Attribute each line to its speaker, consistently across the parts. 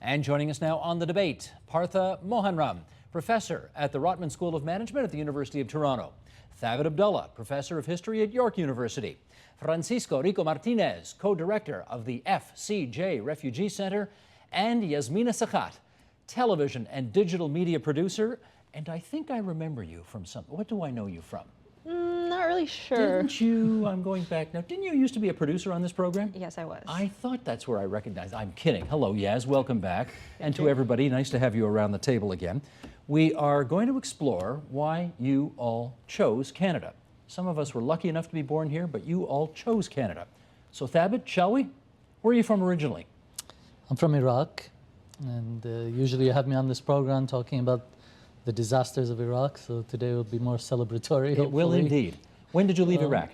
Speaker 1: And joining us now on the debate, Partha Mohanram, professor at the Rotman School of Management at the University of Toronto. Thabit Abdullah, professor of history at York University. Francisco Rico Martinez, co-director of the FCJ Refugee Center. And Yasmina Sakhat, television and digital media producer. And I think I remember you from something. What do I know you from?
Speaker 2: Not really sure.
Speaker 1: Didn't you, I'm going back now, didn't you used to be a producer on this program?
Speaker 2: Yes, I was.
Speaker 1: I thought that's where I recognized. I'm kidding. Hello, Yaz, welcome back. And to everybody, nice to have you around the table again. We are going to explore why you all chose Canada. Some of us were lucky enough to be born here, but you all chose Canada. So Thabit, shall we? Where are you from originally?
Speaker 3: I'm from Iraq, and usually you have me on this program talking about the disasters of Iraq, so today will be more celebratory.
Speaker 1: It will indeed. When did you leave Iraq?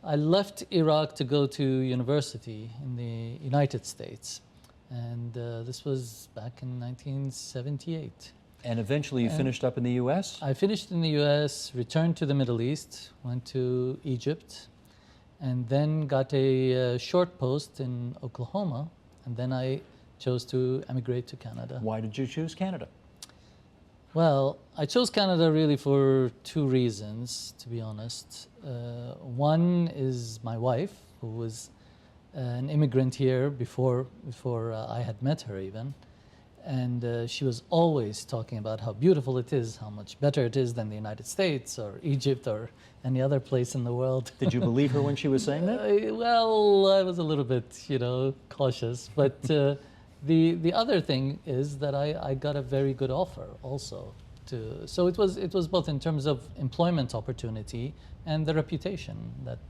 Speaker 3: I left Iraq to go to university in the United States, and this was back in 1978.
Speaker 1: And eventually you finished up in the U.S.?
Speaker 3: I finished in the U.S., returned to the Middle East, went to Egypt, and then got a short post in Oklahoma, and then I chose to emigrate to Canada.
Speaker 1: Why did you choose Canada?
Speaker 3: Well, I chose Canada really for two reasons, to be honest. One is my wife, who was an immigrant here before I had met her even. And she was always talking about how beautiful it is, how much better it is than the United States or Egypt or any other place in the world.
Speaker 1: Did you believe her when she was saying that?
Speaker 3: Well, I was a little bit, cautious. But the other thing is that I got a very good offer also. So it was both in terms of employment opportunity and the reputation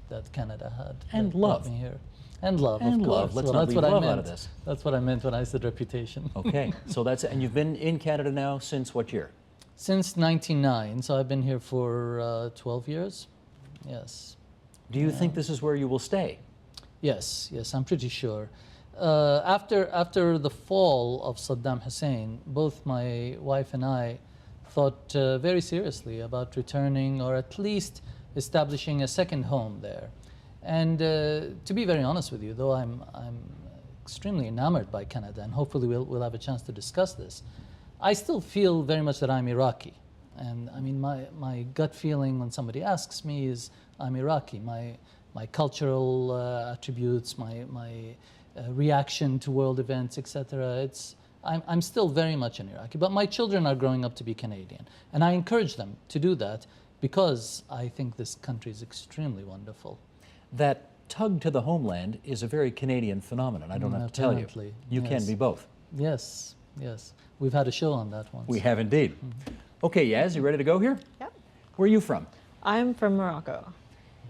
Speaker 3: that Canada had.
Speaker 1: And
Speaker 3: that
Speaker 1: love.
Speaker 3: brought me here. And love,
Speaker 1: And
Speaker 3: of
Speaker 1: love.
Speaker 3: course.
Speaker 1: Let's
Speaker 3: Well,
Speaker 1: not
Speaker 3: that's
Speaker 1: leave
Speaker 3: what I
Speaker 1: love
Speaker 3: meant.
Speaker 1: out of this.
Speaker 3: That's what I meant when I said reputation.
Speaker 1: Okay, so and you've been in Canada now since what year?
Speaker 3: Since 1999, so I've been here for 12 years. Yes.
Speaker 1: Do you think this is where you will stay?
Speaker 3: Yes, I'm pretty sure. After the fall of Saddam Hussein, both my wife and I thought very seriously about returning or at least establishing a second home there. And to be very honest with you, though I'm extremely enamored by Canada, and hopefully we'll have a chance to discuss this, I still feel very much that I'm Iraqi. And I mean, my gut feeling when somebody asks me is I'm Iraqi. My cultural attributes, my reaction to world events, etc. I'm still very much an Iraqi, but my children are growing up to be Canadian. And I encourage them to do that because I think this country is extremely wonderful.
Speaker 1: That tug to the homeland is a very Canadian phenomenon. I don't have to tell you. You can be both.
Speaker 3: Yes. We've had a show on that once.
Speaker 1: We have indeed. Okay, Yaz, you ready to go here?
Speaker 2: Yep.
Speaker 1: Where are you from?
Speaker 2: I'm from Morocco.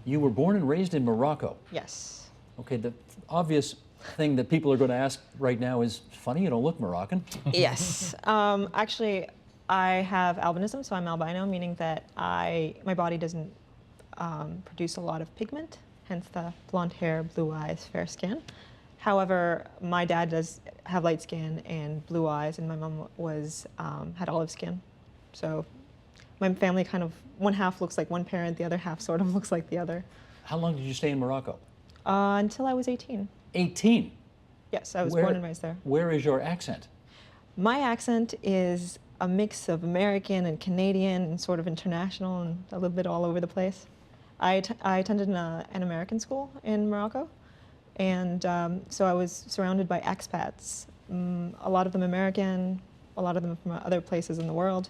Speaker 1: You were born and raised in Morocco.
Speaker 2: Yes.
Speaker 1: Okay, the obvious thing that people are going to ask right now is, funny, you don't look Moroccan.
Speaker 2: Yes. Actually, I have albinism, so I'm albino, meaning that my body doesn't produce a lot of pigment, hence the blonde hair, blue eyes, fair skin. However, my dad does have light skin and blue eyes, and my mom had olive skin. So my family kind of, one half looks like one parent, the other half sort of looks like the other.
Speaker 1: How long did you stay in Morocco?
Speaker 2: Until I was 18.
Speaker 1: 18?
Speaker 2: Yes, I was born and raised there.
Speaker 1: Where is your accent?
Speaker 2: My accent is a mix of American and Canadian and sort of international and a little bit all over the place. I attended an American school in Morocco, and so I was surrounded by expats, a lot of them American, a lot of them from other places in the world,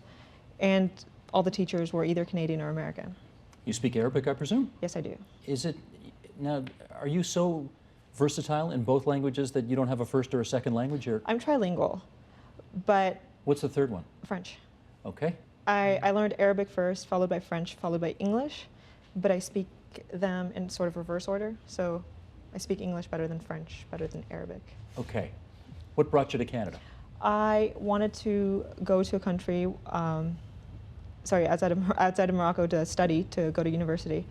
Speaker 2: and all the teachers were either Canadian or American.
Speaker 1: You speak Arabic, I presume?
Speaker 2: Yes, I do.
Speaker 1: Now, are you so versatile in both languages that you don't have a first or a second language?
Speaker 2: I'm trilingual, but...
Speaker 1: What's the third one?
Speaker 2: French.
Speaker 1: Okay.
Speaker 2: I learned Arabic first, followed by French, followed by English, but I speak them in sort of reverse order. So I speak English better than French, better than Arabic.
Speaker 1: Okay. What brought you to Canada?
Speaker 2: I wanted to go to a country, outside of Morocco to study, to go to university.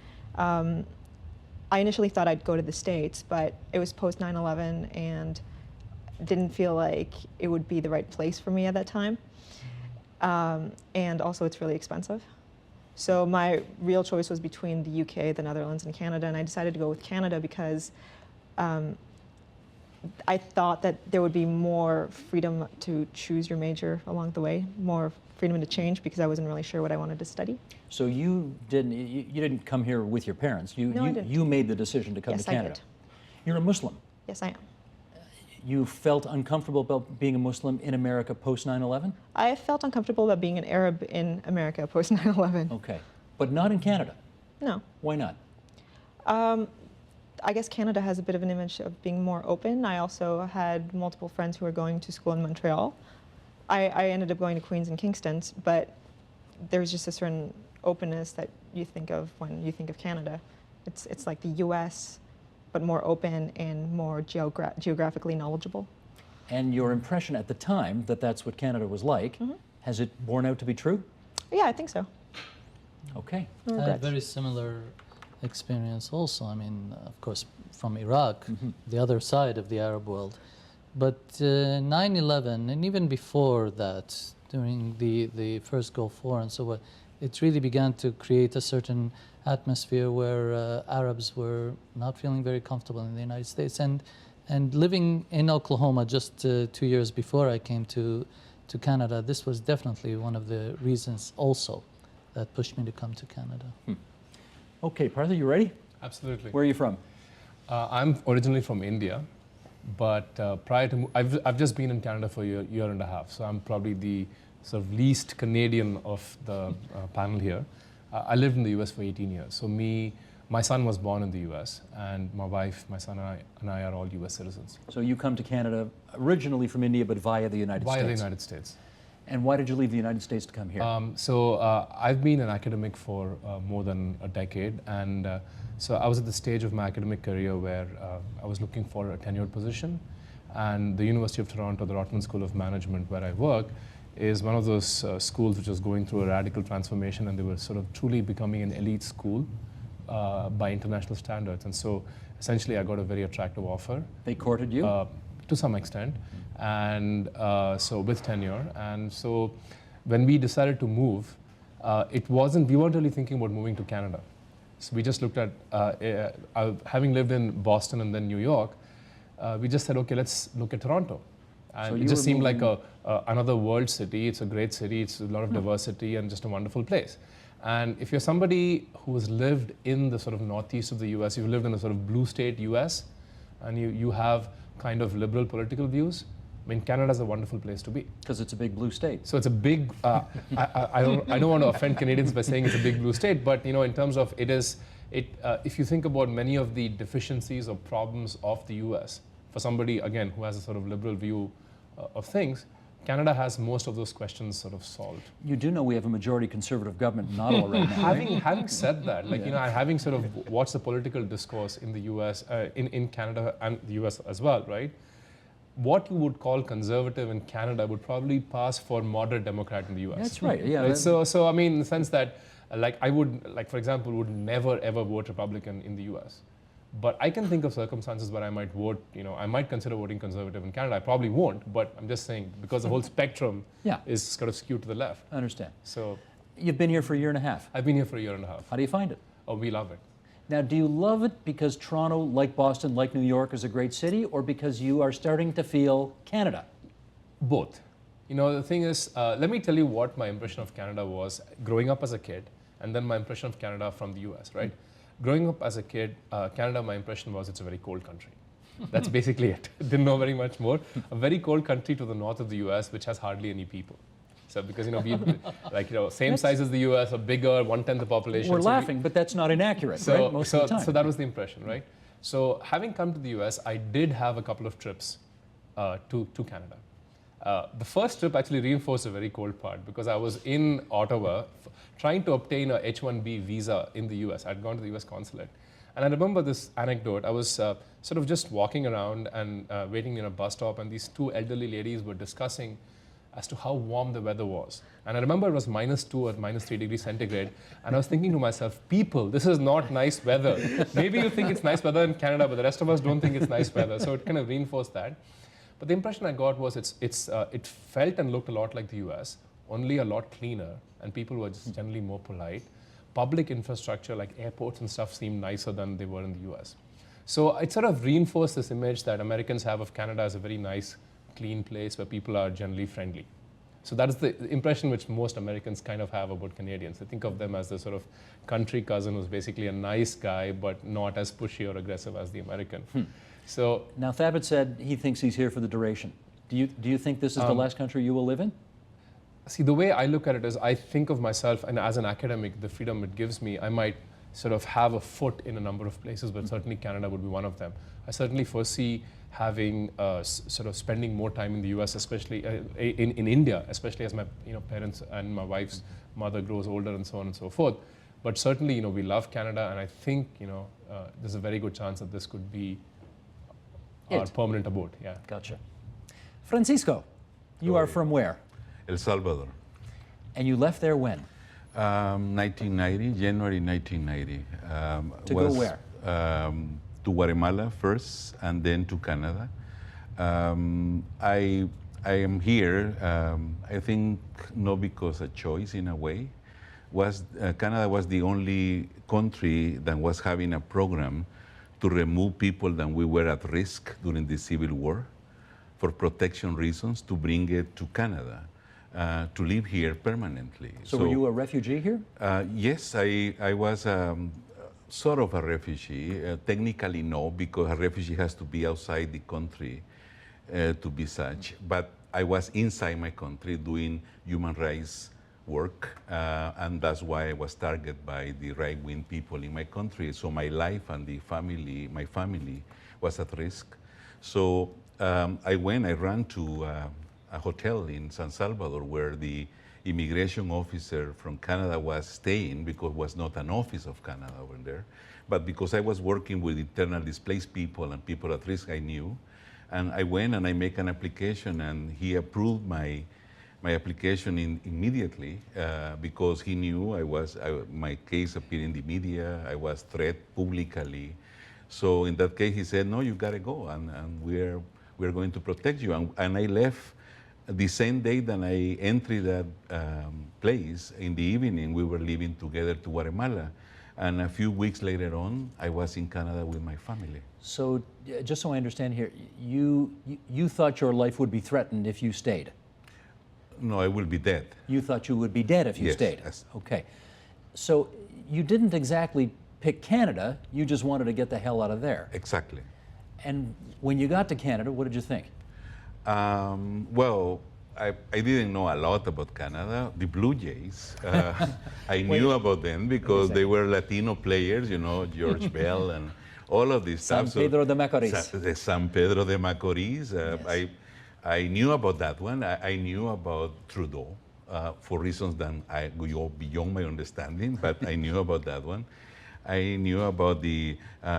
Speaker 2: I initially thought I'd go to the States, but it was post 9/11 and didn't feel like it would be the right place for me at that time. And also it's really expensive. So my real choice was between the UK, the Netherlands, and Canada, and I decided to go with Canada because I thought that there would be more freedom to choose your major along the way, more freedom to change, because I wasn't really sure what I wanted to study.
Speaker 1: So you didn't come here with your parents.
Speaker 2: No, I didn't.
Speaker 1: You made the decision to come
Speaker 2: Yes,
Speaker 1: to
Speaker 2: I
Speaker 1: Canada.
Speaker 2: did.
Speaker 1: You're a Muslim.
Speaker 2: Yes, I am.
Speaker 1: You felt uncomfortable about being a Muslim in America post 9/11?
Speaker 2: I felt uncomfortable about being an Arab in America post 9/11.
Speaker 1: Okay, but not in Canada.
Speaker 2: No.
Speaker 1: Why not?
Speaker 2: I guess Canada has a bit of an image of being more open. I also had multiple friends who were going to school in Montreal. I ended up going to Queen's and Kingston's, but there's just a certain openness that you think of when you think of Canada. It's like the US, but more open and more geographically knowledgeable.
Speaker 1: And your impression at the time that that's what Canada was like, has it borne out to be true?
Speaker 2: Yeah, I think so.
Speaker 1: Okay.
Speaker 2: No
Speaker 3: I had
Speaker 2: regrets.
Speaker 3: very similar experience also. I mean, of course, from Iraq, the other side of the Arab world. But 9/11, and even before that, during the first Gulf War and so on, it really began to create a certain atmosphere where Arabs were not feeling very comfortable in the United States. And living in Oklahoma just 2 years before I came to Canada, this was definitely one of the reasons also that pushed me to come to Canada.
Speaker 1: Okay, Partha, you ready?
Speaker 4: Absolutely.
Speaker 1: Where are you from?
Speaker 4: I'm originally from India, but prior to I've just been in Canada for a year and a half, so I'm probably the sort of least Canadian of the panel here. I lived in the U.S. for 18 years. So my son was born in the U.S., and my wife, my son, and I are all U.S. citizens.
Speaker 1: So you come to Canada originally from India, but via the United States.
Speaker 4: Via the United States.
Speaker 1: And why did you leave the United States to come here?
Speaker 4: I've been an academic for more than a decade, and so I was at the stage of my academic career where I was looking for a tenured position, and the University of Toronto, the Rotman School of Management, where I work, is one of those schools which was going through a radical transformation, and they were sort of truly becoming an elite school by international standards. And so essentially I got a very attractive offer.
Speaker 1: They courted you?
Speaker 4: To some extent, and so with tenure. And so when we decided to move, we weren't really thinking about moving to Canada. So we just looked at, having lived in Boston and then New York, we just said, okay, let's look at Toronto. And
Speaker 1: So
Speaker 4: it just seemed like
Speaker 1: moving-
Speaker 4: another world city. It's a great city. It's a lot of diversity and just a wonderful place. And if you're somebody who has lived in the sort of northeast of the US, you've lived in a sort of blue state US, and you have kind of liberal political views, I mean, Canada's a wonderful place to be.
Speaker 1: Because it's a big blue state.
Speaker 4: So it's a big, I don't want to offend Canadians by saying it's a big blue state, but you know, in terms of if you think about many of the deficiencies or problems of the US, for somebody, again, who has a sort of liberal view of things, Canada has most of those questions sort of solved.
Speaker 1: You do know we have a majority conservative government in Ottawa right now, right?
Speaker 4: Having said that, like, you know, having sort of watched the political discourse in the US, in Canada and the US as well, right? What you would call conservative in Canada would probably pass for moderate Democrat in the US.
Speaker 1: That's right, yeah.
Speaker 4: Right? So I mean, in the sense that, like, I would, like, for example, would never ever vote Republican in the US. But I can think of circumstances where I might vote, you know, I might consider voting conservative in Canada. I probably won't, but I'm just saying, because the whole spectrum is sort of skewed to the left.
Speaker 1: I understand.
Speaker 4: So
Speaker 1: You've been here for a year and a half.
Speaker 4: I've been here for a year and a half.
Speaker 1: How do you find it?
Speaker 4: Oh, we love it.
Speaker 1: Now, do you love it because Toronto, like Boston, like New York, is a great city, or because you are starting to feel Canada?
Speaker 4: Both. You know, the thing is, let me tell you what my impression of Canada was growing up as a kid, and then my impression of Canada from the US, right? Growing up as a kid, Canada, my impression was it's a very cold country. That's basically it. Didn't know very much more. A very cold country to the north of the US, which has hardly any people. So because, you know, we, like, you know, same size as the US, or bigger, 1/10 the population.
Speaker 1: We're
Speaker 4: So
Speaker 1: laughing, but that's not inaccurate, right? Most of the time.
Speaker 4: So that was the impression, right? So having come to the US, I did have a couple of trips to Canada. The first trip actually reinforced a very cold part, because I was in Ottawa trying to obtain a H-1B visa in the US. I'd gone to the US consulate. And I remember this anecdote. I was sort of just walking around and waiting in a bus stop, and these two elderly ladies were discussing as to how warm the weather was. And I remember it was -2 or -3 degrees centigrade. And I was thinking to myself, people, this is not nice weather. Maybe you think it's nice weather in Canada, but the rest of us don't think it's nice weather. So it kind of reinforced that. But the impression I got was it felt and looked a lot like the US, only a lot cleaner, and people were just generally more polite. Public infrastructure like airports and stuff seemed nicer than they were in the US. So it sort of reinforced this image that Americans have of Canada as a very nice, clean place where people are generally friendly. So that is the impression which most Americans kind of have about Canadians. They think of them as the sort of country cousin who's basically a nice guy, but not as pushy or aggressive as the American. So
Speaker 1: Now, Thabit said he thinks he's here for the duration. Do you think this is the last country you will live in?
Speaker 4: see, the way I look at it is I think of myself, and as an academic, the freedom it gives me, I might sort of have a foot in a number of places, but certainly Canada would be one of them. I certainly foresee having sort of spending more time in the US, especially in India, especially as my parents and my wife's mother grows older and so on and so forth. But certainly, we love Canada, and I think, there's a very good chance that this could be our permanent abode. Yeah.
Speaker 1: Gotcha. Francisco, you are from where?
Speaker 5: El Salvador.
Speaker 1: And you left there when?
Speaker 5: 1990, January 1990.
Speaker 1: To go where?
Speaker 5: To Guatemala first, and then to Canada. I am here, I think not because a choice in a way. Canada was the only country that was having a program to remove people that we were at risk during the Civil War for protection reasons, to bring it to Canada. To live here permanently.
Speaker 1: So were you a refugee here?
Speaker 5: Yes, I was sort of a refugee. Technically no, because a refugee has to be outside the country to be such. But I was inside my country doing human rights work, and that's why I was targeted by the right-wing people in my country. So my life and my family was at risk. So I ran to a hotel in San Salvador where the immigration officer from Canada was staying, because it was not an office of Canada over there. But because I was working with internally displaced people and people at risk, I knew. And I went and I made an application, and he approved my application immediately because he knew my case appeared in the media, I was threatened publicly. So in that case, he said, no, you gotta go, and we're going to protect you. And I left the same day that I entered that place. In the evening, we were leaving together to Guatemala. And a few weeks later on, I was in Canada with my family.
Speaker 1: So just so I understand here, you thought your life would be threatened if you stayed?
Speaker 5: No, I will be dead.
Speaker 1: You thought you would be dead if you stayed?
Speaker 5: Yes.
Speaker 1: Okay. So you didn't exactly pick Canada, you just wanted to get the hell out of there.
Speaker 5: Exactly.
Speaker 1: And when you got to Canada, what did you think?
Speaker 5: Well, I didn't know a lot about Canada. The Blue Jays, I knew about them because they were Latino players, George Bell and all of this stuff.
Speaker 1: San Pedro de Macorís.
Speaker 5: San Pedro de Macorís. Yes. I knew about that one. I knew about Trudeau for reasons that go beyond my understanding, but I knew about that one. I knew about the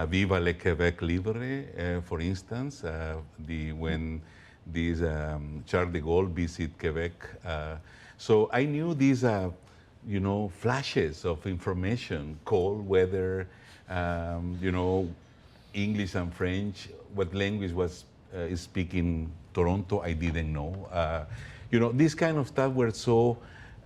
Speaker 5: Viva le Québec Libre, for instance, when this Charles de Gaulle visit Quebec. So I knew these, flashes of information, cold weather, English and French. What language was speaking Toronto, I didn't know. This kind of stuff were so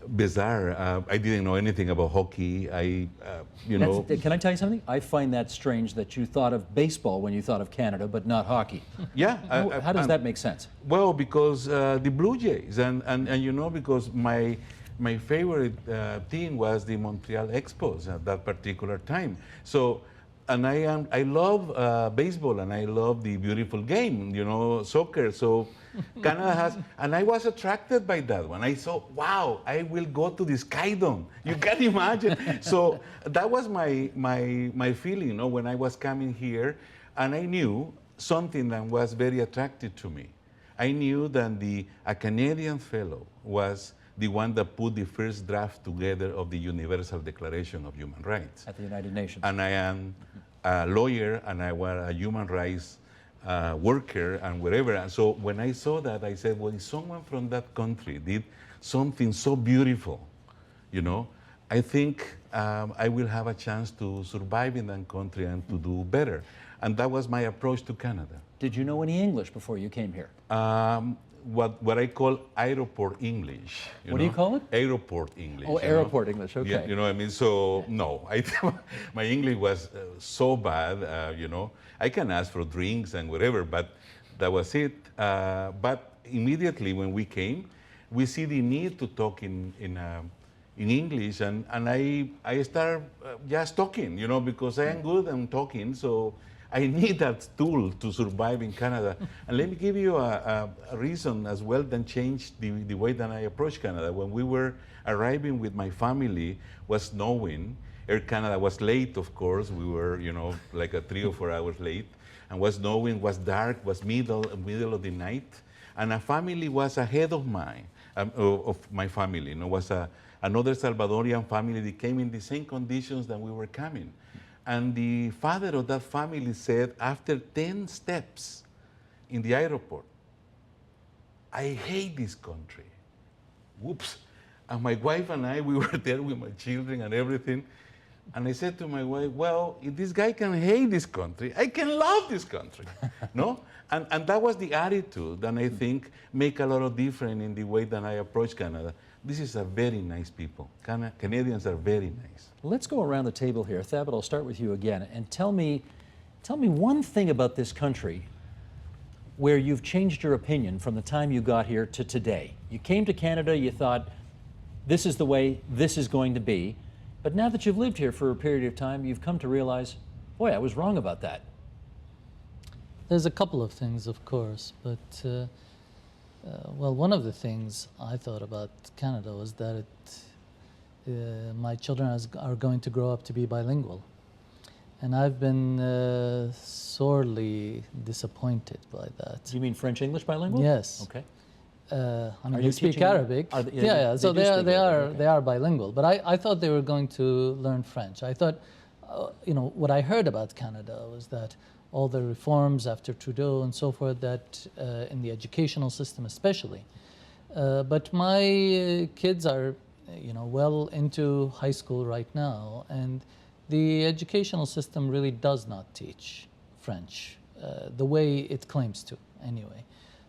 Speaker 5: bizarre. I didn't know anything about hockey.
Speaker 1: Can I tell you something? I find that strange that you thought of baseball when you thought of Canada, but not hockey.
Speaker 5: Yeah.
Speaker 1: How does that make sense?
Speaker 5: Well, because the Blue Jays, and because my favorite team was the Montreal Expos at that particular time. So, and I love baseball, and I love the beautiful game, soccer. So Canada has, and I was attracted by that one. I thought, wow, I will go to the Skydome. You can imagine. So that was my feeling, when I was coming here, and I knew something that was very attractive to me. I knew that a Canadian fellow was the one that put the first draft together of the Universal Declaration of Human Rights.
Speaker 1: At the United Nations.
Speaker 5: And I am a lawyer, and I was a human rights worker and whatever. And so when I saw that, I said, well, if someone from that country did something so beautiful, I think I will have a chance to survive in that country and to do better. And that was my approach to Canada.
Speaker 1: Did you know any English before you came here?
Speaker 5: what I call airport English.
Speaker 1: What do you call it?
Speaker 5: Airport English.
Speaker 1: Oh, airport English, okay.
Speaker 5: Yeah, you know what I mean? So, no, my English was so bad, you know. I can ask for drinks and whatever, but that was it. But immediately when we came, we see the need to talk in English, and I start just talking, you know, because I am good at talking, so I need that tool to survive in Canada. And let me give you a reason as well that changed the way that I approach Canada. When we were arriving with my family, was snowing. Air Canada was late, of course. We were, you know, like 3 or 4 hours late. And was snowing, was dark, was middle of the night. And a family was ahead of mine, of my family. You know, was another Salvadorian family that came in the same conditions that we were coming. And the father of that family said, after 10 steps in the airport, I hate this country. Whoops. And my wife and I, we were there with my children and everything. And I said to my wife, well, if this guy can hate this country, I can love this country. No? And that was the attitude that I think make a lot of difference in the way that I approach Canada. This is a very nice people. Canadians are very nice.
Speaker 1: Let's go around the table here. Thabit, I'll start with you again, and tell me one thing about this country where you've changed your opinion from the time you got here to today. You came to Canada, you thought, this is the way this is going to be, but now that you've lived here for a period of time, you've come to realize, boy, I was wrong about that.
Speaker 3: There's a couple of things, of course, but well, one of the things I thought about Canada was that my children are going to grow up to be bilingual. And I've been sorely disappointed by that.
Speaker 1: You mean French-English bilingual?
Speaker 3: Yes.
Speaker 1: Okay.
Speaker 3: I mean,
Speaker 1: Are
Speaker 3: they
Speaker 1: you
Speaker 3: speak
Speaker 1: teaching
Speaker 3: Arabic.
Speaker 1: them?
Speaker 3: Yeah. So
Speaker 1: they
Speaker 3: are bilingual. But I thought they were going to learn French. I thought, you know, what I heard about Canada was that all the reforms after Trudeau and so forth, that in the educational system especially. But my kids are, you know, well into high school right now, and the educational system really does not teach French the way it claims to, anyway.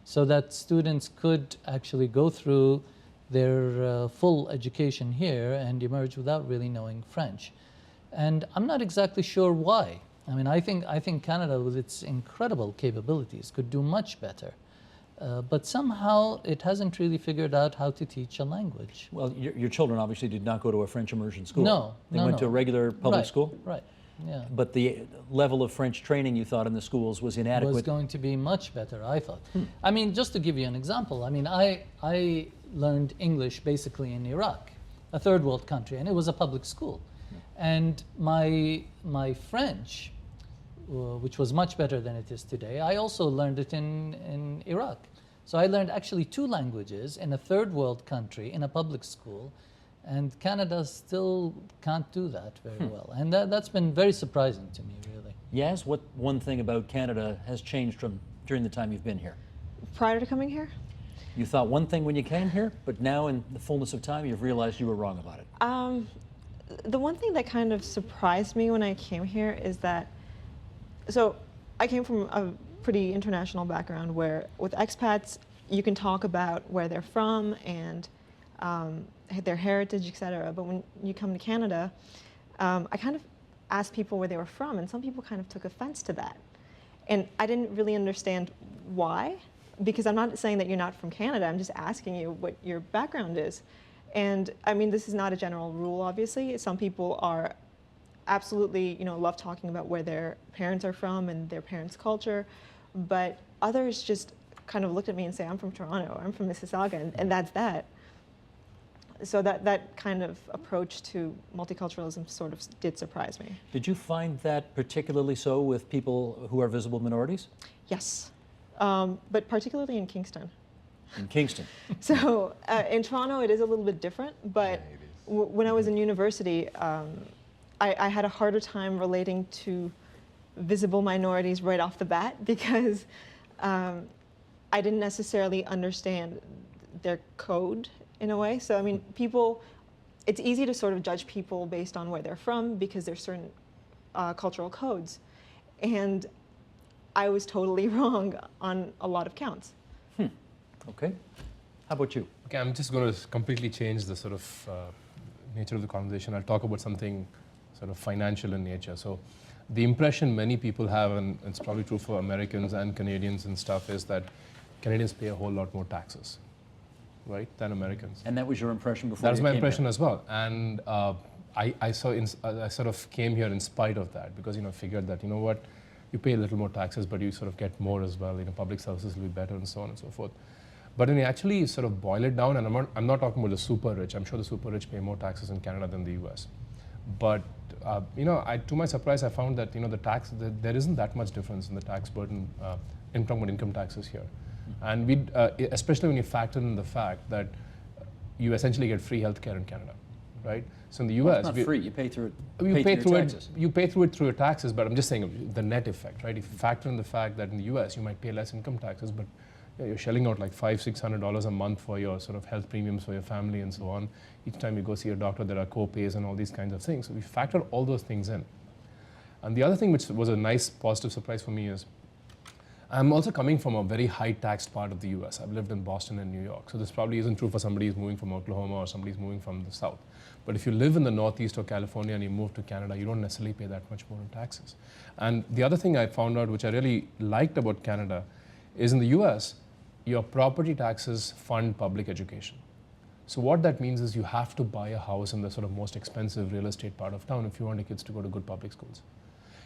Speaker 3: So that students could actually go through their full education here and emerge without really knowing French. And I'm not exactly sure why. I mean, I think Canada, with its incredible capabilities, could do much better. But somehow it hasn't really figured out how to teach a language.
Speaker 1: Well, your children obviously did not go to a French immersion school.
Speaker 3: No,
Speaker 1: They went to a regular public school?
Speaker 3: Right, yeah.
Speaker 1: But the level of French training you thought in the schools was inadequate?
Speaker 3: Was going to be much better, I thought. I mean, just to give you an example, I mean, I learned English basically in Iraq, a third world country, and it was a public school. And my French, which was much better than it is today, I also learned it in Iraq. So I learned actually 2 languages in a third world country in a public school, and Canada still can't do that very well. And that's been very surprising to me, really.
Speaker 1: Yes? What one thing about Canada has changed from during the time you've been here?
Speaker 2: Prior to coming here?
Speaker 1: You thought one thing when you came here, but now in the fullness of time, you've realized you were wrong about it.
Speaker 2: The one thing that kind of surprised me when I came here is that, so I came from a pretty international background where with expats, you can talk about where they're from and their heritage, etc. But when you come to Canada, I kind of asked people where they were from, and some people kind of took offense to that. And I didn't really understand why, because I'm not saying that you're not from Canada, I'm just asking you what your background is. And I mean, this is not a general rule, obviously. Some people are absolutely, you know, love talking about where their parents are from and their parents' culture, but others just kind of looked at me and say, I'm from Toronto, I'm from Mississauga, and that's that. So that kind of approach to multiculturalism sort of did surprise me.
Speaker 1: Did you find that particularly so with people who are visible minorities?
Speaker 2: Yes, but particularly in Kingston.
Speaker 1: In Kingston?
Speaker 2: So in Toronto, it is a little bit different, but when I was in university, I had a harder time relating to visible minorities right off the bat because I didn't necessarily understand their code in a way. So I mean, it's easy to sort of judge people based on where they're from because there's certain cultural codes. And I was totally wrong on a lot of counts.
Speaker 1: Okay. How about you?
Speaker 4: Okay, I'm just going to completely change the sort of nature of the conversation. I'll talk about something sort of financial in nature. So the impression many people have, and it's probably true for Americans and Canadians and stuff, is that Canadians pay a whole lot more taxes, right, than Americans.
Speaker 1: And that was your impression before
Speaker 4: That was
Speaker 1: you
Speaker 4: my
Speaker 1: came
Speaker 4: impression
Speaker 1: here.
Speaker 4: as well. And I sort of came here in spite of that because, figured that, what, you pay a little more taxes, but you sort of get more as well. Public services will be better and so on and so forth. But when you actually sort of boil it down, and I'm not talking about the super rich. I'm sure the super rich pay more taxes in Canada than the US. But, to my surprise, I found that, there isn't that much difference in the tax burden in terms of income taxes here. And especially when you factor in the fact that you essentially get free healthcare in Canada, right? So in the US,
Speaker 1: Well, it's not free. You pay through it.
Speaker 4: you pay through
Speaker 1: taxes.
Speaker 4: it. You pay through it through your taxes, but I'm just saying the net effect, right? If you factor in the fact that in the US you might pay less income taxes, but you're shelling out like $500-600 a month for your sort of health premiums for your family and so on. Each time you go see a doctor, there are co-pays and all these kinds of things. So we factor all those things in. And the other thing which was a nice positive surprise for me is I'm also coming from a very high-taxed part of the US. I've lived in Boston and New York. So this probably isn't true for somebody who's moving from Oklahoma or somebody who's moving from the South. But if you live in the Northeast or California and you move to Canada, you don't necessarily pay that much more in taxes. And the other thing I found out, which I really liked about Canada, is in the US, your property taxes fund public education. So what that means is you have to buy a house in the sort of most expensive real estate part of town if you want your kids to go to good public schools.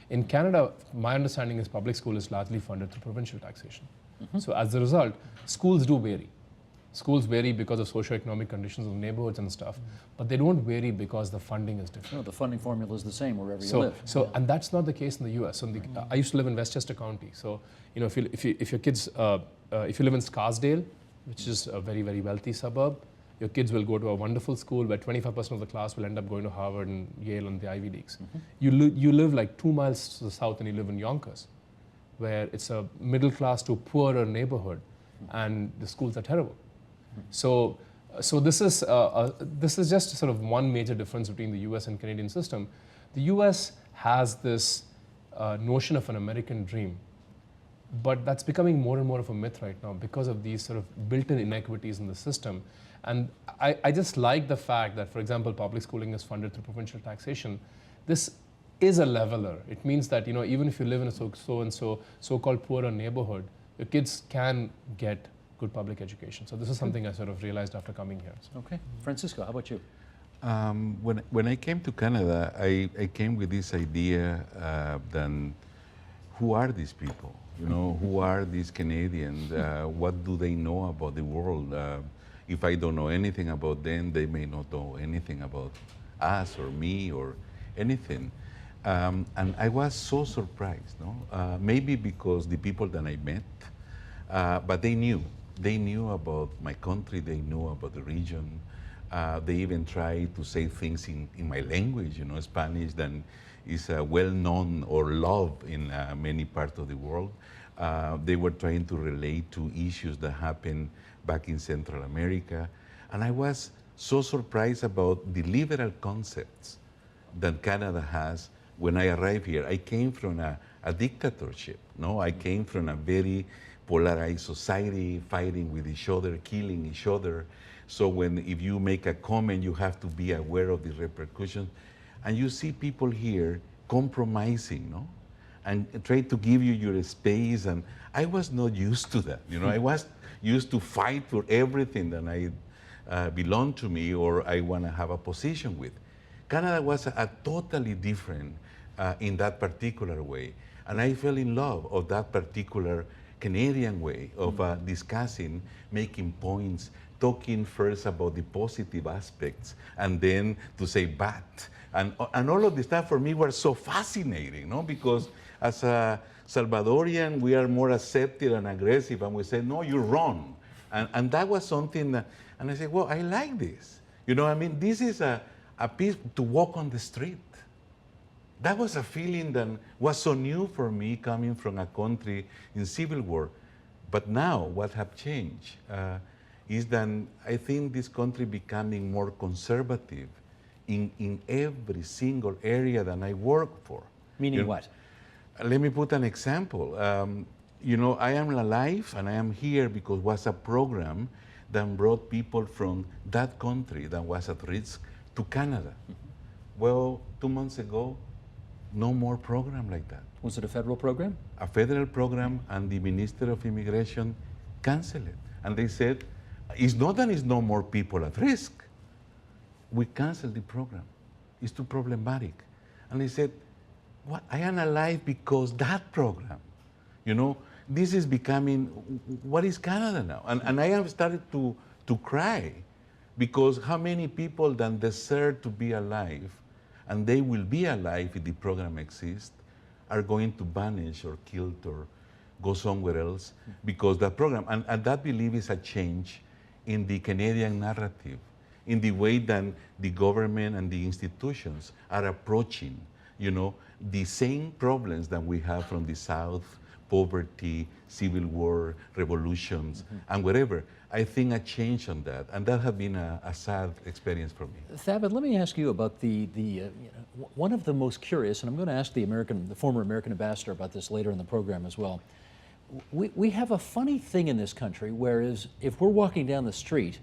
Speaker 4: In Canada, my understanding is public school is largely funded through provincial taxation. So as a result, schools do vary. Schools vary because of socioeconomic conditions of neighborhoods and stuff, but they don't vary because the funding is different.
Speaker 1: No, the funding formula is the same wherever you live.
Speaker 4: And that's not the case in the U.S. So I used to live in Westchester County. So if your kids, if you live in Scarsdale, which is a very, very wealthy suburb, your kids will go to a wonderful school where 25% of the class will end up going to Harvard and Yale and the Ivy Leagues. You live like 2 miles to the south and you live in Yonkers, where it's a middle class to poorer neighborhood, and the schools are terrible. So this is just sort of one major difference between the U.S. and Canadian system. The U.S. has this notion of an American dream, but that's becoming more and more of a myth right now because of these sort of built-in inequities in the system. And I just like the fact that, for example, public schooling is funded through provincial taxation. This is a leveler. It means that even if you live in a so-called poorer neighborhood, your kids can get good public education. So this is something I sort of realized after coming here. So.
Speaker 1: Okay. Francisco, how about you?
Speaker 5: When I came to Canada, I came with this idea that who are these people? Who are these Canadians? What do they know about the world? If I don't know anything about them, they may not know anything about us or me or anything. And I was so surprised, maybe because the people that I met, but they knew. They knew about my country, they knew about the region. They even tried to say things in my language, Spanish, that is well-known or loved in many parts of the world. They were trying to relate to issues that happened back in Central America. And I was so surprised about the liberal concepts that Canada has. When I arrived here, I came from a dictatorship. I came from a very polarized society, fighting with each other, killing each other. So if you make a comment, you have to be aware of the repercussions. And you see people here compromising, and try to give you your space. And I was not used to that. I was used to fight for everything that I belonged to me or I want to have a position with. Canada was a totally different in that particular way. And I fell in love of that particular Canadian way of discussing, making points, talking first about the positive aspects, and then to say but. And all of this stuff for me was so fascinating, because as a Salvadorian, we are more accepted and aggressive, and we say, no, you're wrong. And that was something that, and I said, well, I like this. This is a piece to walk on the street. That was a feeling that was so new for me coming from a country in civil war. But now what have changed is that I think this country becoming more conservative in every single area that I work for.
Speaker 1: Meaning what?
Speaker 5: Let me put an example. you know, I am alive and I am here because it was a program that brought people from that country that was at risk to Canada. Well, 2 months ago, no more program like that.
Speaker 1: Was it a federal program?
Speaker 5: A federal program, and the Minister of Immigration canceled it. And they said, it's not that it's no more people at risk. We canceled the program. It's too problematic. And they said, what? I am alive because that program. You know, this is becoming, what is Canada now? And I have started to cry, because how many people that deserve to be alive, and they will be alive if the program exists, are going to vanish or killed or go somewhere else because that program. And that, believe, is a change in the Canadian narrative, in the way that the government and the institutions are approaching, you know, the same problems that we have from the South, poverty, civil war, revolutions, and whatever. I think a change on that, and that has been a sad experience for me.
Speaker 1: Thabit, let me ask you about one of the most curious, and I'm going to ask the former American ambassador about this later in the program as well. We have a funny thing in this country, whereas if we're walking down the street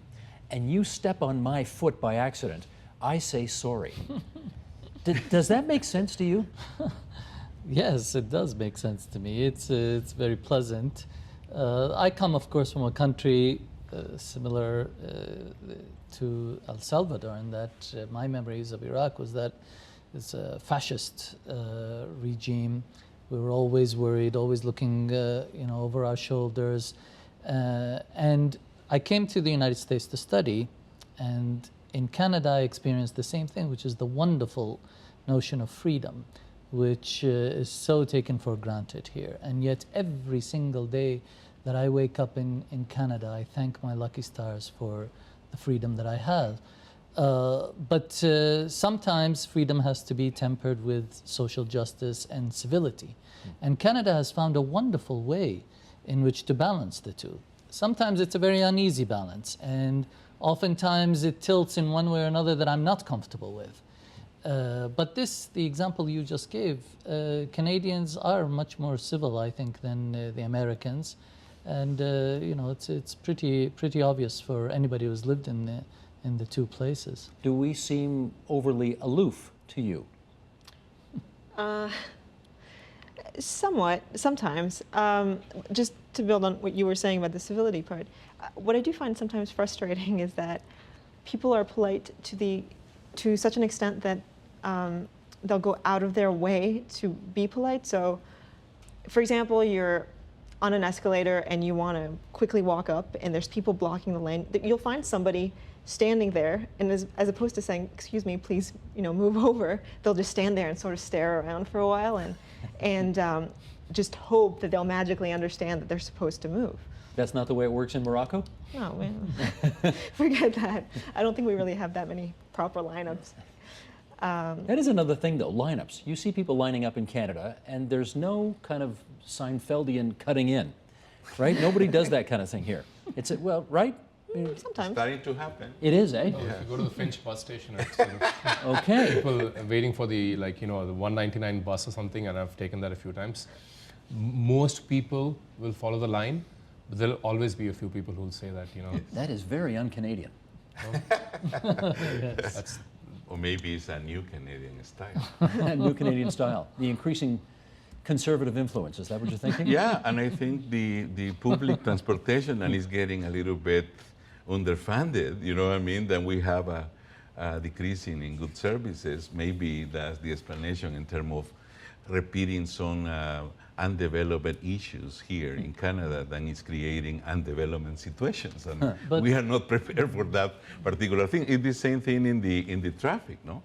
Speaker 1: and you step on my foot by accident, I say sorry. Does that make sense to you?
Speaker 3: Yes, it does make sense to me. It's very pleasant. I come, of course, from a country similar to El Salvador, in that my memories of Iraq was that it's a fascist regime. We were always worried, always looking, over our shoulders. And I came to the United States to study, and in Canada I experienced the same thing, which is the wonderful notion of freedom, which is so taken for granted here. And yet every single day that I wake up in Canada, I thank my lucky stars for the freedom that I have. But sometimes freedom has to be tempered with social justice and civility. And Canada has found a wonderful way in which to balance the two. Sometimes it's a very uneasy balance, and oftentimes it tilts in one way or another that I'm not comfortable with. But the example you just gave, Canadians are much more civil, I think, than the Americans. And it's pretty obvious for anybody who's lived in the two places.
Speaker 1: Do we seem overly aloof to you?
Speaker 2: Somewhat, sometimes. Just to build on what you were saying about the civility part, what I do find sometimes frustrating is that people are polite to such an extent that they'll go out of their way to be polite. So, for example, you're on an escalator and you want to quickly walk up, and there's people blocking the lane. You'll find somebody standing there, and as opposed to saying, "Excuse me, please, move over," they'll just stand there and sort of stare around for a while and just hope that they'll magically understand that they're supposed to move.
Speaker 1: That's not the way it works in Morocco?
Speaker 2: No, forget that. I don't think we really have that many proper lineups.
Speaker 1: That is another thing, though, lineups. You see people lining up in Canada, and there's no kind of Seinfeldian cutting in, right? Nobody does that kind of thing here. It's, right?
Speaker 2: Sometimes.
Speaker 5: Starting to happen.
Speaker 1: It is, eh?
Speaker 4: Oh, if you go to the Finch bus station, it's sort of
Speaker 1: Okay.
Speaker 4: people waiting for the the 199 bus or something, and I've taken that a few times. Most people will follow the line, but there'll always be a few people who will say that,
Speaker 1: That is very un-Canadian.
Speaker 4: That's
Speaker 5: Or maybe it's a new Canadian style.
Speaker 1: New Canadian style. The increasing conservative influence, is that what you're thinking?
Speaker 5: Yeah, and I think the public transportation and is getting a little bit underfunded, you know what I mean? Then we have a decrease in good services. Maybe that's the explanation in terms of repeating some undeveloped issues here in Canada that is creating undevelopment situations. And
Speaker 3: But
Speaker 5: we are not prepared for that particular thing. It's the same thing in the traffic, no?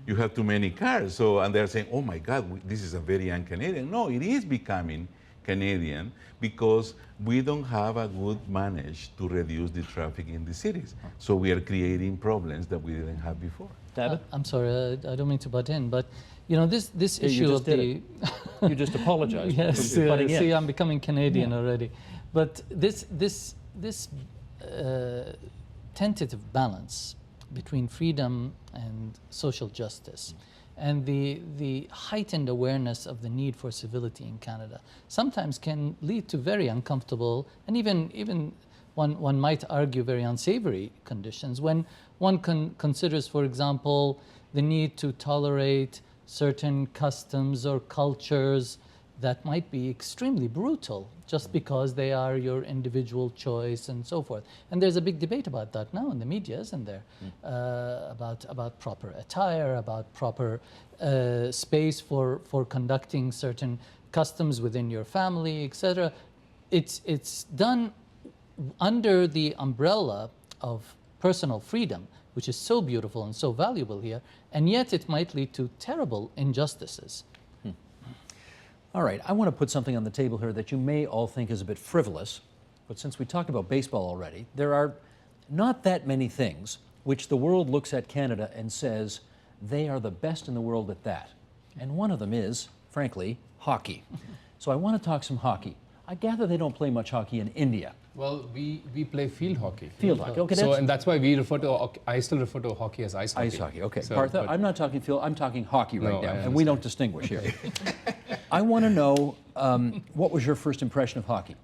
Speaker 5: You have too many cars, and they're saying, oh my God, this is a very un-Canadian. No, it is becoming Canadian because we don't have a good manage to reduce the traffic in the cities. So we are creating problems that we didn't have before.
Speaker 1: Tabit?
Speaker 3: I'm sorry, I don't mean to butt in, but this
Speaker 1: Yeah,
Speaker 3: issue
Speaker 1: you
Speaker 3: of
Speaker 1: just did You just apologized
Speaker 3: yes,
Speaker 1: for butting in.
Speaker 3: see, I'm becoming Canadian already. But this tentative balance between freedom and social justice and the heightened awareness of the need for civility in Canada sometimes can lead to very uncomfortable and even one might argue very unsavory conditions when one considers, for example, the need to tolerate certain customs or cultures that might be extremely brutal just because they are your individual choice and so forth. And there's a big debate about that now in the media, isn't there? About proper attire, about proper space for conducting certain customs within your family, etc. It's done under the umbrella of personal freedom, which is so beautiful and so valuable here, and yet it might lead to terrible injustices.
Speaker 1: All right, I want to put something on the table here that you may all think is a bit frivolous, but since we talked about baseball already, there are not that many things which the world looks at Canada and says they are the best in the world at that. And one of them is, frankly, hockey. So I want to talk some hockey. I gather they don't play much hockey in India.
Speaker 4: Well, we play field hockey.
Speaker 1: Field hockey, okay.
Speaker 4: So, and that's why we refer to, I still refer to hockey as ice hockey.
Speaker 1: Ice hockey, okay.
Speaker 4: So,
Speaker 1: Partha, I'm not talking field, I'm talking hockey right now, and we don't distinguish here. I want to know, what was your first impression of hockey?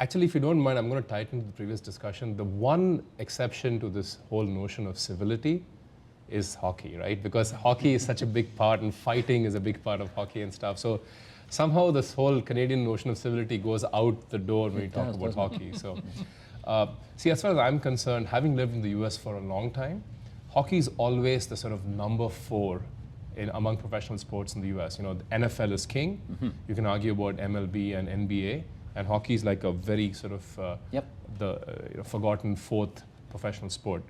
Speaker 4: Actually, if you don't mind, I'm going to tighten the previous discussion. The one exception to this whole notion of civility is hockey, right? Because hockey is such a big part, and fighting is a big part of hockey and stuff. So somehow this whole Canadian notion of civility goes out the door when we talk about hockey. So, see, as far as I'm concerned, having lived in the US for a long time, hockey is always the sort of number 4 among professional sports in the US. You know, the NFL is king. You can argue about MLB and NBA, and hockey is like a very sort of forgotten 4th professional sport.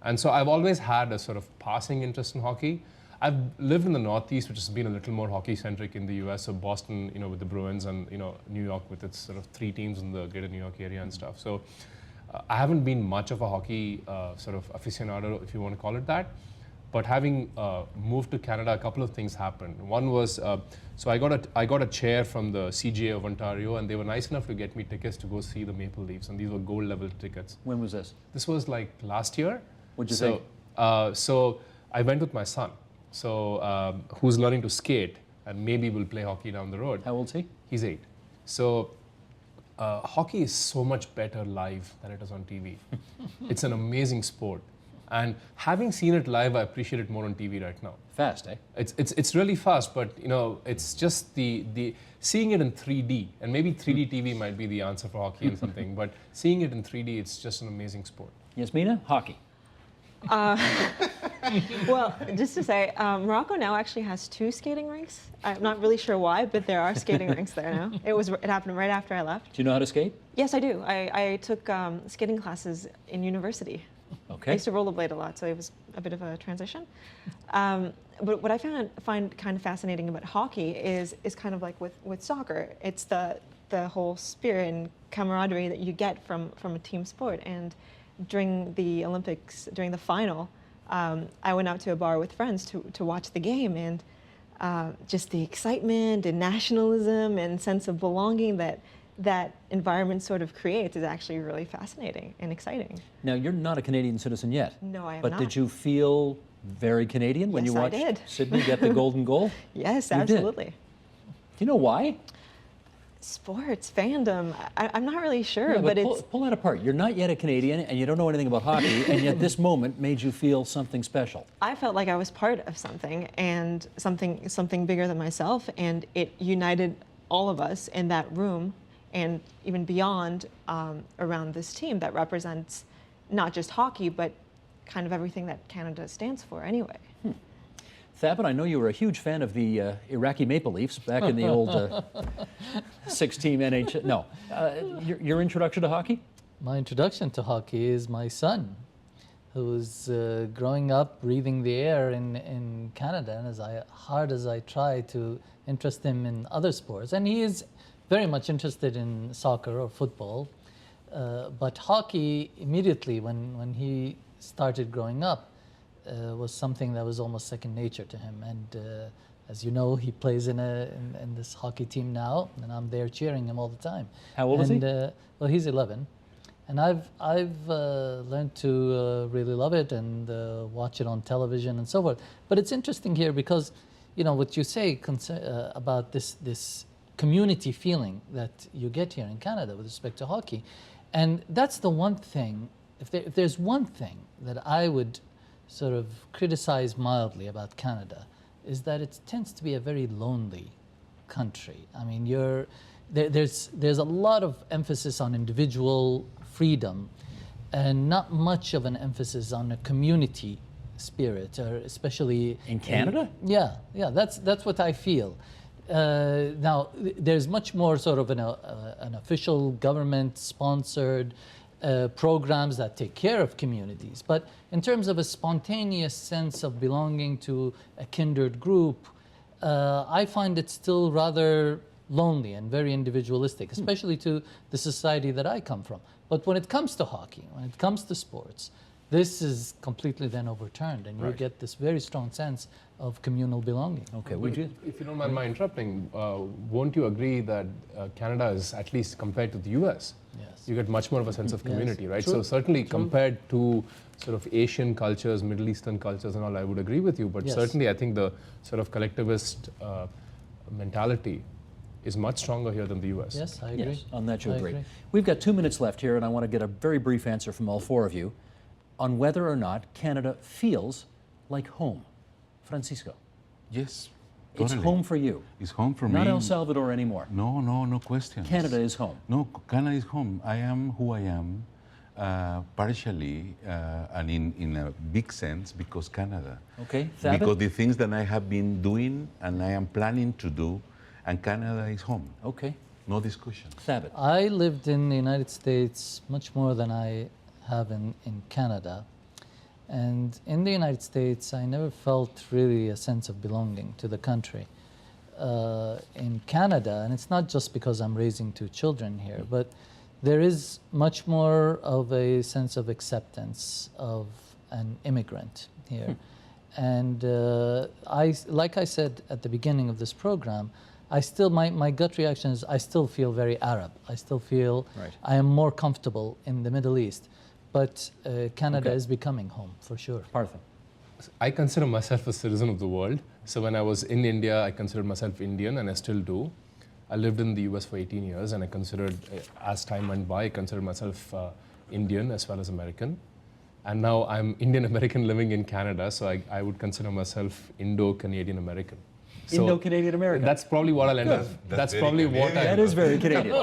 Speaker 4: And so I've always had a sort of passing interest in hockey. I've lived in the Northeast, which has been a little more hockey-centric in the US. So Boston, you know, with the Bruins, and, you know, New York with its sort of 3 teams in the greater New York area and stuff. So I haven't been much of a hockey sort of aficionado, if you want to call it that. But having moved to Canada, a couple of things happened. One was, so I got a chair from the CGA of Ontario, and they were nice enough to get me tickets to go see the Maple Leafs, and these were gold level tickets.
Speaker 1: When was this?
Speaker 4: This was like last year.
Speaker 1: What'd you think?
Speaker 4: So I went with my son, so who's learning to skate, and maybe will play hockey down the road.
Speaker 1: How old's he?
Speaker 4: He's 8. So hockey is so much better live than it is on TV. It's an amazing sport. And having seen it live, I appreciate it more on TV right now.
Speaker 1: Fast, eh?
Speaker 4: It's really fast, but you know, it's just the seeing it in 3D, and maybe 3D TV might be the answer for hockey and something, but seeing it in 3D, it's just an amazing sport.
Speaker 1: Yasmina, hockey.
Speaker 2: Well, just to say, Morocco now actually has 2 skating rinks. I'm not really sure why, but there are skating rinks there now. It happened right after I left.
Speaker 1: Do you know how to skate?
Speaker 2: Yes, I do. I took skating classes in university. I
Speaker 1: Okay.
Speaker 2: used to rollerblade a lot, so it was a bit of a transition. But what I find kind of fascinating about hockey is kind of like with soccer. It's the whole spirit and camaraderie that you get from a team sport. And during the Olympics, during the final, I went out to a bar with friends to watch the game, and just the excitement and nationalism and sense of belonging that environment sort of creates is actually really fascinating and exciting.
Speaker 1: Now, you're not a Canadian citizen yet.
Speaker 2: No, I am
Speaker 1: but
Speaker 2: not.
Speaker 1: did you feel very Canadian when
Speaker 2: Yes,
Speaker 1: you
Speaker 2: I
Speaker 1: watched
Speaker 2: did.
Speaker 1: Sydney get the golden goal?
Speaker 2: Yes,
Speaker 1: You did.
Speaker 2: absolutely.
Speaker 1: Do you know why?
Speaker 2: Sports, fandom, I'm not really sure,
Speaker 1: Yeah,
Speaker 2: but
Speaker 1: pull,
Speaker 2: it's,
Speaker 1: pull that apart. You're not yet a Canadian, and you don't know anything about hockey, and yet this moment made you feel something special.
Speaker 2: I felt like I was part of something, and something bigger than myself, and it united all of us in that room and even beyond around this team that represents not just hockey, but kind of everything that Canada stands for anyway.
Speaker 1: Thabit, I know you were a huge fan of the Iraqi Maple Leafs back in the old 6-team NHL. No. Your introduction to hockey?
Speaker 3: My introduction to hockey is my son, who's growing up breathing the air in Canada, and as hard as I try to interest him in other sports, and he is very much interested in soccer or football, but hockey immediately when he started growing up was something that was almost second nature to him. And as you know, he plays in this hockey team now, and I'm there cheering him all the time.
Speaker 1: How old is he?
Speaker 3: Well, he's 11. And I've learned to really love it and watch it on television and so forth. But it's interesting here because, you know, what you say about this community feeling that you get here in Canada with respect to hockey, and that's the one thing. If there's one thing that I would sort of criticize mildly about Canada, is that it tends to be a very lonely country. I mean, there's a lot of emphasis on individual freedom and not much of an emphasis on a community spirit, or especially
Speaker 1: In Canada?
Speaker 3: Yeah, that's what I feel. Now, there's much more sort of an official government-sponsored programs that take care of communities. But in terms of a spontaneous sense of belonging to a kindred group, I find it still rather lonely and very individualistic, especially to the society that I come from. But when it comes to hockey, when it comes to sports, this is completely then overturned, and you get this very strong sense of communal belonging.
Speaker 1: Okay, would you?
Speaker 4: If you don't mind my interrupting, won't you agree that Canada is, at least compared to the US,
Speaker 3: Yes.
Speaker 4: you get much more of a sense of community, right?
Speaker 3: True.
Speaker 4: So certainly compared to sort of Asian cultures, Middle Eastern cultures and all, I would agree with you. But
Speaker 3: Yes.
Speaker 4: certainly I think the sort of collectivist mentality is much stronger here than the US.
Speaker 3: Yes, I agree.
Speaker 1: Yes, on that you
Speaker 3: I
Speaker 1: agree.
Speaker 3: agree.
Speaker 1: We've got 2 minutes left here, and I want to get a very brief answer from all four of you on whether or not Canada feels like home. Francisco,
Speaker 5: Yes,
Speaker 1: it's
Speaker 5: totally.
Speaker 1: home for you,
Speaker 5: It's home for
Speaker 1: not
Speaker 5: me.
Speaker 1: El Salvador anymore.
Speaker 5: No question.
Speaker 1: Canada is home.
Speaker 5: No, Canada is home. I am who I am, partially, and in a big sense, because Canada.
Speaker 1: Okay, Thabit?
Speaker 5: Because the things that I have been doing and I am planning to do, and Canada is home.
Speaker 1: Okay,
Speaker 5: No discussion.
Speaker 1: Thabit.
Speaker 3: I lived in the United States much more than I have in Canada. And in the United States, I never felt really a sense of belonging to the country. In Canada, and it's not just because I'm raising 2 children here, but there is much more of a sense of acceptance of an immigrant here. And like I said at the beginning of this program, my gut reaction is I still feel very Arab. I still feel
Speaker 1: Right.
Speaker 3: I am more comfortable in the Middle East. But Canada
Speaker 1: Okay.
Speaker 3: is becoming home, for sure.
Speaker 1: Partha.
Speaker 4: I consider myself a citizen of the world. So when I was in India, I considered myself Indian, and I still do. I lived in the US for 18 years, and I considered, as time went by, I considered myself Indian as well as American. And now I'm Indian-American living in Canada, so I would consider myself Indo-Canadian American. So
Speaker 1: Indo-Canadian American.
Speaker 4: That's probably what I'll end up. That's
Speaker 5: very
Speaker 4: probably what
Speaker 5: Canadian.
Speaker 4: I...
Speaker 1: That is very Canadian.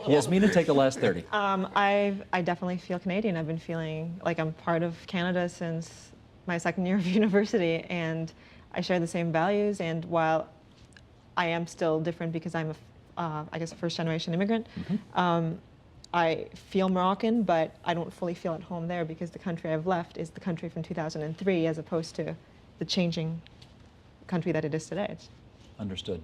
Speaker 1: Yasmina, take the last 30.
Speaker 2: I definitely feel Canadian. I've been feeling like I'm part of Canada since my second year of university, and I share the same values. And while I am still different because I'm I guess a first-generation immigrant, I feel Moroccan, but I don't fully feel at home there because the country I've left is the country from 2003, as opposed to the changing country that it is today.
Speaker 1: Understood.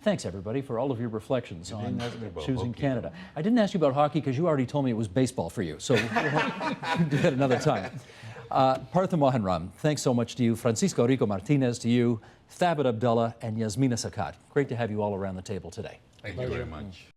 Speaker 1: Thanks, everybody, for all of your reflections
Speaker 5: You
Speaker 1: on
Speaker 5: didn't ask me about
Speaker 1: choosing
Speaker 5: hockey.
Speaker 1: Canada. I didn't ask you about hockey because you already told me it was baseball for you, so we'll do that another time. Partha Mohanram, thanks so much to you. Francisco Rico Martinez to you. Thabit Abdullah and Yasmina Sakat. Great to have you all around the table today.
Speaker 5: Thank you very much.